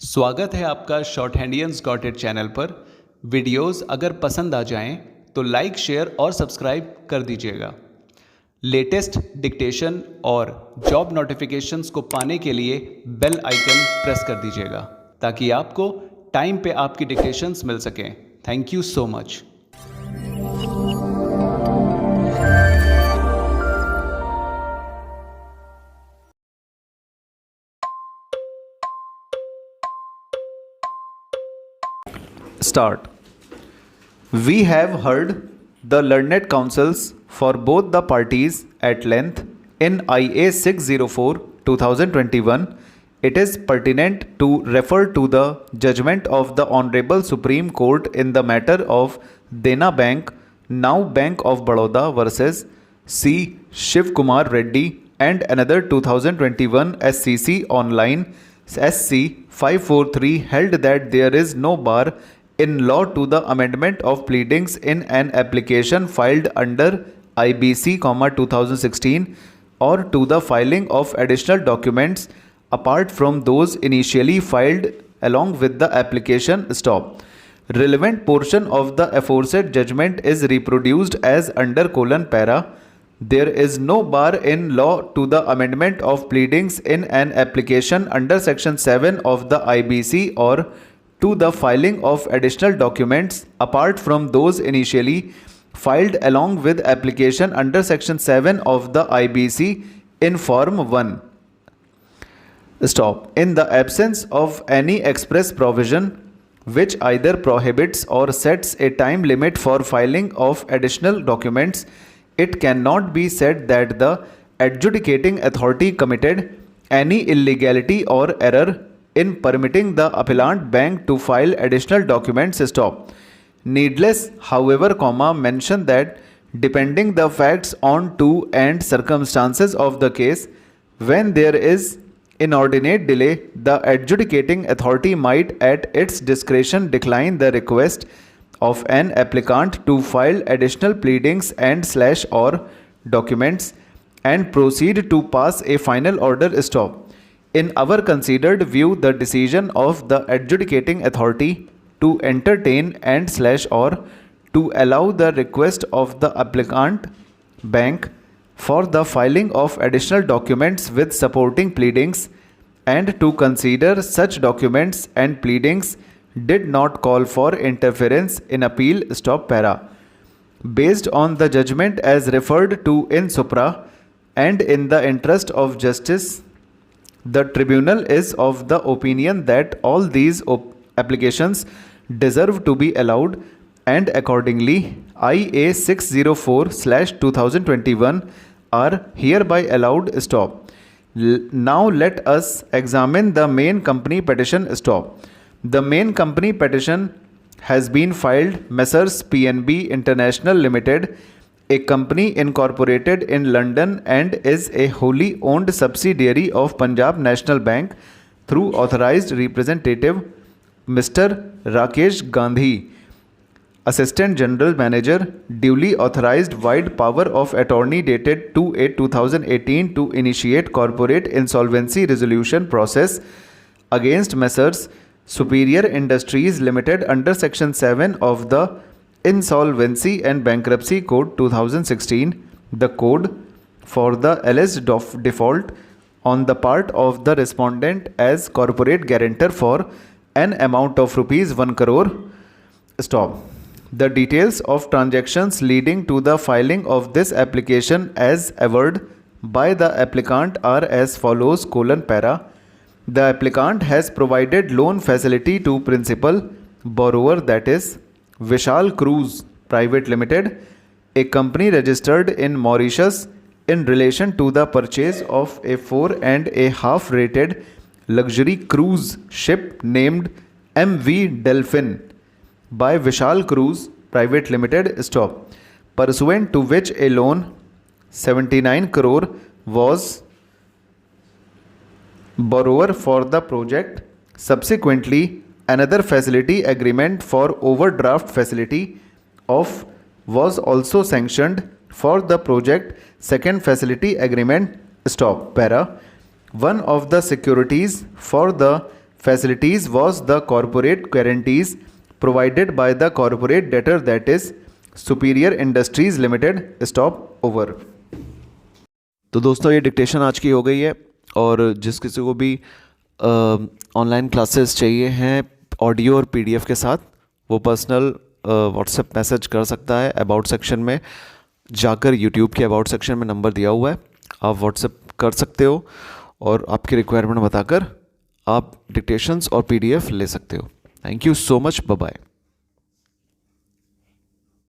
स्वागत है आपका शॉर्ट हैंडियंस गॉट इट चैनल पर। वीडियोस अगर पसंद आ जाएं तो लाइक, शेयर और सब्सक्राइब कर दीजिएगा। लेटेस्ट डिक्टेशन और जॉब नोटिफिकेशंस को पाने के लिए बेल आइकन प्रेस कर दीजिएगा ताकि आपको टाइम पे आपकी डिक्टेशंस मिल सकें। Thank you so much. Start. We have heard the learned counsels for both the parties at length in IA 604 2021. It is pertinent to refer to the judgment of the Honorable Supreme Court in the matter of Dena Bank, now Bank of Baroda versus C. Shiv Kumar Reddy and another 2021 SCC online SC 543 held that there is no bar in law to the amendment of pleadings in an application filed under IBC, 2016 or to the filing of additional documents apart from those initially filed along with the application. Stop. Relevant portion of the aforesaid judgment is reproduced as under para. There is no bar in law to the amendment of pleadings in an application under section 7 of the IBC or to the filing of additional documents apart from those initially filed along with application under section 7 of the IBC in form 1. Stop. In the absence of any express provision which either prohibits or sets a time limit for filing of additional documents, it cannot be said that the adjudicating authority committed any illegality or error in permitting the appellant bank to file additional documents. Stop. Needless, however, mention that depending the facts on to and circumstances of the case, when there is inordinate delay, the adjudicating authority might at its discretion decline the request of an applicant to file additional pleadings and or documents and proceed to pass a final order. Stop. In our considered view, the decision of the adjudicating authority to entertain and or to allow the request of the applicant bank for the filing of additional documents with supporting pleadings and to consider such documents and pleadings did not call for interference in appeal. Stop para. Based on the judgment as referred to in supra and in the interest of justice, the tribunal is of the opinion that all these applications deserve to be allowed and accordingly IA 604/2021 are hereby allowed. Stop. Now let us examine the main company petition. Stop. The main company petition has been filed Messrs PNB International Limited, a company incorporated in London and is a wholly owned subsidiary of Punjab National Bank through authorized representative Mr. Rakesh Gandhi, Assistant General Manager, duly authorized wide power of attorney dated 2/8/2018 to initiate corporate insolvency resolution process against Messrs. Superior Industries Limited under Section 7 of the Insolvency and Bankruptcy Code 2016, the code for the alleged default on the part of the respondent as corporate guarantor for an amount of rupees 1 crore. Stop. The details of transactions leading to the filing of this application as averred by the applicant are as follows: para. The applicant has provided loan facility to principal borrower, that is Vishal Cruise Private Limited, a company registered in Mauritius, in relation to the purchase of a 4.5 rated luxury cruise ship named MV Delphin by Vishal Cruise Private Limited. Stop. Pursuant to which a loan 79 crore was borrower for the project. Subsequently, another facility agreement for overdraft facility of was also sanctioned for the project. Second facility agreement. Stop. Para. One of the securities for the facilities was the corporate guarantees provided by the corporate debtor, that is Superior Industries Limited. Stop over. तो दोस्तों ये dictation आज की हो गई है, और जिस किसी को भी ऑनलाइन क्लासेस चाहिए हैं ऑडियो और पीडीएफ के साथ, वो पर्सनल व्हाट्सएप मैसेज कर सकता है। अबाउट सेक्शन में जाकर यूट्यूब के अबाउट सेक्शन में नंबर दिया हुआ है, आप व्हाट्सएप कर सकते हो और आपकी रिक्वायरमेंट बताकर आप डिक्टेशंस और पीडीएफ ले सकते हो। Thank you so much, bye bye.